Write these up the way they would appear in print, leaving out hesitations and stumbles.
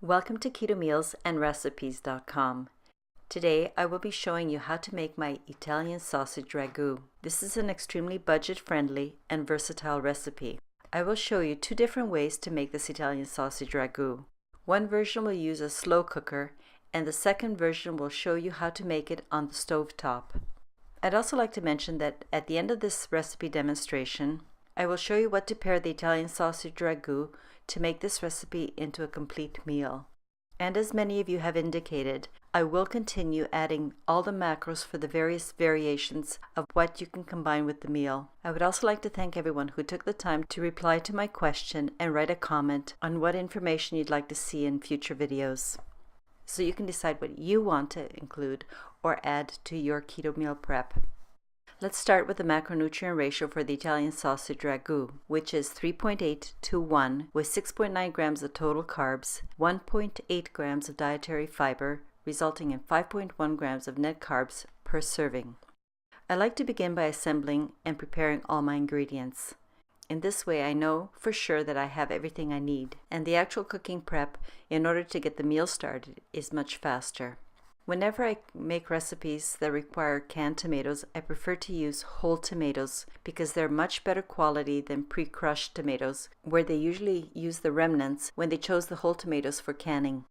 Welcome to Keto Meals and Recipes.com. Today I will be showing you how to make my Italian sausage ragu. This is an extremely budget-friendly and versatile recipe. I will show you two different ways to make this Italian sausage ragu. One version will use a slow cooker and the second version will show you how to make it on the stove top. I'd also like to mention that at the end of this recipe demonstration, I will show you what to pair the Italian sausage ragu to make this recipe into a complete meal. And as many of you have indicated, I will continue adding all the macros for the various variations of what you can combine with the meal. I would also like to thank everyone who took the time to reply to my question and write a comment on what information you'd like to see in future videos, so you can decide what you want to include or add to your keto meal prep. Let's start with the macronutrient ratio for the Italian sausage ragu, which is 3.8 to 1 with 6.9 grams of total carbs, 1.8 grams of dietary fiber, resulting in 5.1 grams of net carbs per serving. I like to begin by assembling and preparing all my ingredients. In this way, I know for sure that I have everything I need, and the actual cooking prep in order to get the meal started is much faster. Whenever I make recipes that require canned tomatoes, I prefer to use whole tomatoes because they're much better quality than pre-crushed tomatoes, where they usually use the remnants when they chose the whole tomatoes for canning.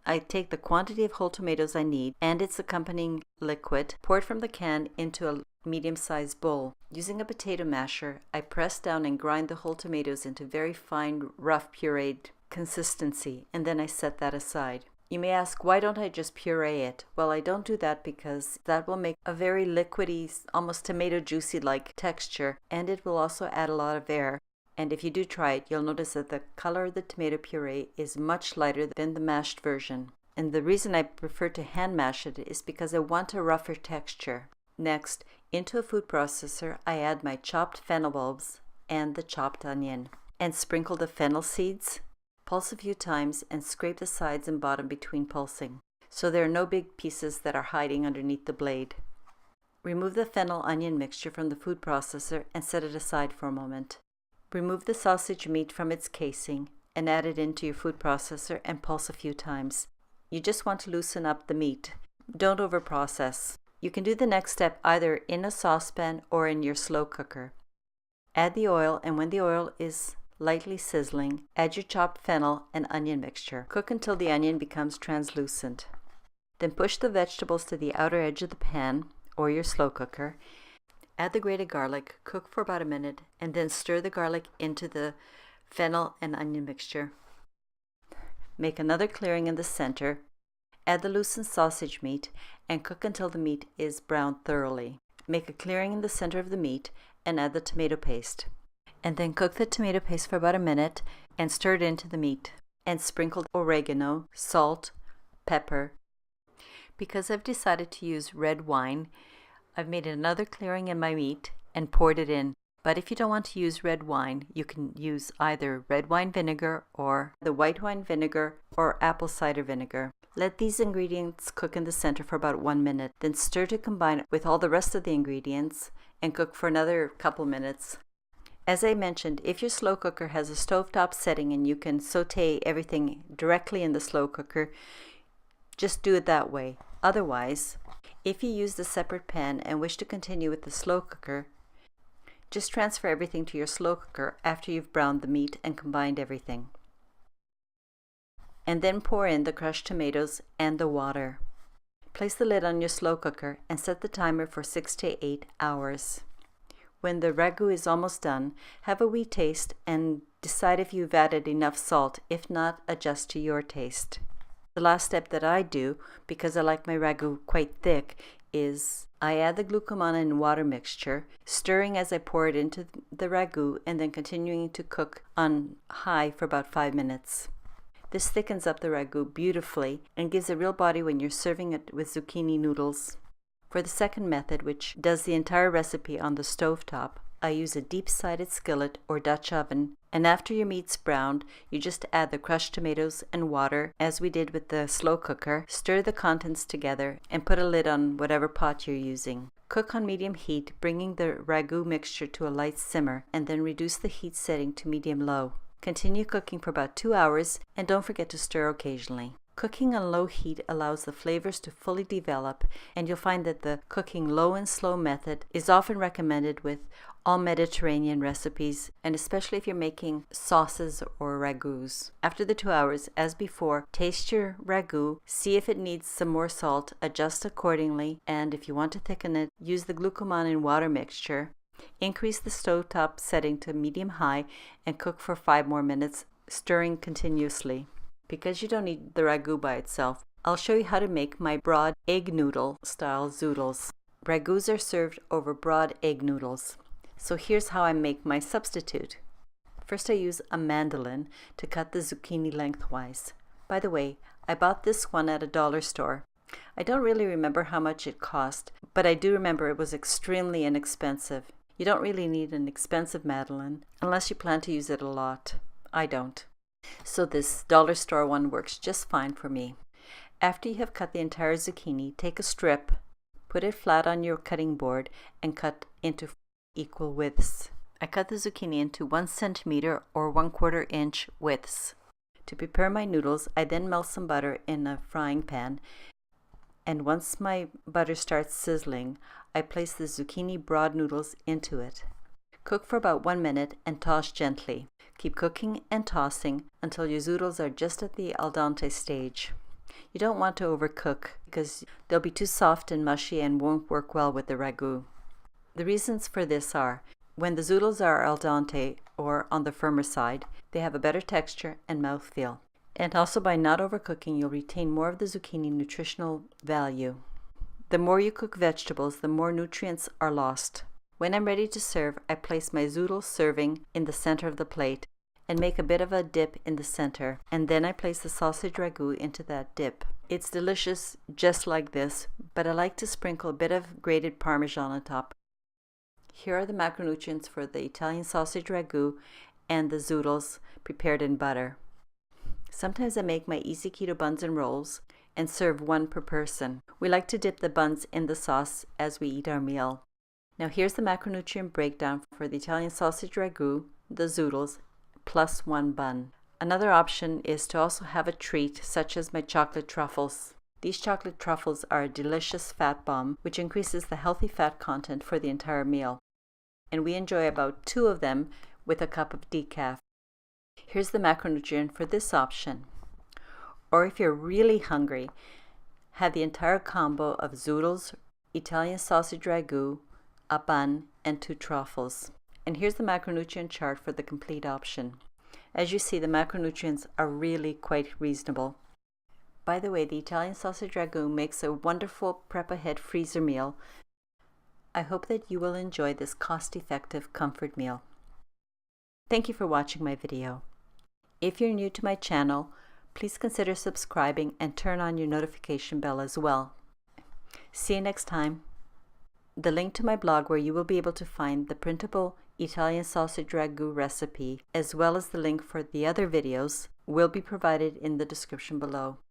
I take the quantity of whole tomatoes I need and its accompanying liquid, pour it from the can into a medium-sized bowl. Using a potato masher, I press down and grind the whole tomatoes into very fine, rough pureed consistency, and then I set that aside. You may ask, why don't I just puree it? Well, I don't do that because that will make a very liquidy, almost tomato juicy-like texture, and it will also add a lot of air. And if you do try it, you'll notice that the color of the tomato puree is much lighter than the mashed version. And the reason I prefer to hand mash it is because I want a rougher texture. Next, into a food processor, I add my chopped fennel bulbs and the chopped onion, and sprinkle the fennel seeds. Pulse a few times and scrape the sides and bottom between pulsing, so there are no big pieces that are hiding underneath the blade. Remove the fennel onion mixture from the food processor and set it aside for a moment. Remove the sausage meat from its casing and add it into your food processor and pulse a few times. You just want to loosen up the meat. Don't overprocess. You can do the next step either in a saucepan or in your slow cooker. Add the oil, and when the oil is lightly sizzling, add your chopped fennel and onion mixture. Cook until the onion becomes translucent. Then push the vegetables to the outer edge of the pan or your slow cooker. Add the grated garlic, cook for about a minute, and then stir the garlic into the fennel and onion mixture. Make another clearing in the center. Add the loosened sausage meat and cook until the meat is browned thoroughly. Make a clearing in the center of the meat and add the tomato paste. And then cook the tomato paste for about a minute and stir it into the meat, and sprinkle oregano, salt, pepper. Because I've decided to use red wine, I've made another clearing in my meat and poured it in. But if you don't want to use red wine, you can use either red wine vinegar or the white wine vinegar or apple cider vinegar. Let these ingredients cook in the center for about 1 minute, then stir to combine it with all the rest of the ingredients and cook for another couple minutes. As I mentioned, if your slow cooker has a stovetop setting and you can saute everything directly in the slow cooker, just do it that way. Otherwise, if you use the separate pan and wish to continue with the slow cooker, just transfer everything to your slow cooker after you've browned the meat and combined everything. And then pour in the crushed tomatoes and the water. Place the lid on your slow cooker and set the timer for 6 to 8 hours. When the ragu is almost done, have a wee taste and decide if you've added enough salt. If not, adjust to your taste. The last step that I do, because I like my ragu quite thick, is I add the glucose and water mixture, stirring as I pour it into the ragu and then continuing to cook on high for about 5 minutes. This thickens up the ragu beautifully and gives a real body when you're serving it with zucchini noodles. For the second method, which does the entire recipe on the stovetop, I use a deep-sided skillet or Dutch oven, and after your meat's browned, you just add the crushed tomatoes and water, as we did with the slow cooker, stir the contents together, and put a lid on whatever pot you're using. Cook on medium heat, bringing the ragu mixture to a light simmer, and then reduce the heat setting to medium-low. Continue cooking for about 2 hours and don't forget to stir occasionally. Cooking on low heat allows the flavors to fully develop, and you'll find that the cooking low and slow method is often recommended with all Mediterranean recipes, and especially if you're making sauces or ragus. After the 2 hours, as before, taste your ragu, see if it needs some more salt, adjust accordingly, and if you want to thicken it, use the glucomannan and water mixture. Increase the stovetop setting to medium-high and cook for 5 more minutes, stirring continuously. Because you don't need the ragu by itself, I'll show you how to make my broad egg noodle style zoodles. Ragus are served over broad egg noodles. So here's how I make my substitute. First I use a mandolin to cut the zucchini lengthwise. By the way, I bought this one at a dollar store. I don't really remember how much it cost, but I do remember it was extremely inexpensive. You don't really need an expensive mandolin unless you plan to use it a lot. I don't. So this dollar store one works just fine for me. After you have cut the entire zucchini, take a strip, put it flat on your cutting board, and cut into equal widths. I cut the zucchini into 1 centimeter or 1/4 inch widths. To prepare my noodles, I then melt some butter in a frying pan, and once my butter starts sizzling, I place the zucchini broad noodles into it. Cook for about 1 minute and toss gently. Keep cooking and tossing until your zoodles are just at the al dente stage. You don't want to overcook because they'll be too soft and mushy and won't work well with the ragu. The reasons for this are, when the zoodles are al dente or on the firmer side, they have a better texture and mouthfeel. And also by not overcooking, you'll retain more of the zucchini nutritional value. The more you cook vegetables, the more nutrients are lost. When I'm ready to serve, I place my zoodle serving in the center of the plate and make a bit of a dip in the center, and then I place the sausage ragu into that dip. It's delicious just like this, but I like to sprinkle a bit of grated Parmesan on top. Here are the macronutrients for the Italian sausage ragu and the zoodles prepared in butter. Sometimes I make my easy keto buns and rolls and serve 1 per person. We like to dip the buns in the sauce as we eat our meal. Now here's the macronutrient breakdown for the Italian sausage ragu, the zoodles, plus 1 bun. Another option is to also have a treat such as my chocolate truffles. These chocolate truffles are a delicious fat bomb which increases the healthy fat content for the entire meal. And we enjoy about 2 of them with a cup of decaf. Here's the macronutrient for this option. Or if you're really hungry, have the entire combo of zoodles, Italian sausage ragu, a bun, and 2 truffles. And here's the macronutrient chart for the complete option. As you see, the macronutrients are really quite reasonable. By the way, the Italian sausage ragu makes a wonderful prep-ahead freezer meal. I hope that you will enjoy this cost-effective comfort meal. Thank you for watching my video. If you're new to my channel, please consider subscribing and turn on your notification bell as well. See you next time. The link to my blog where you will be able to find the printable Italian sausage ragu recipe, as well as the link for the other videos, will be provided in the description below.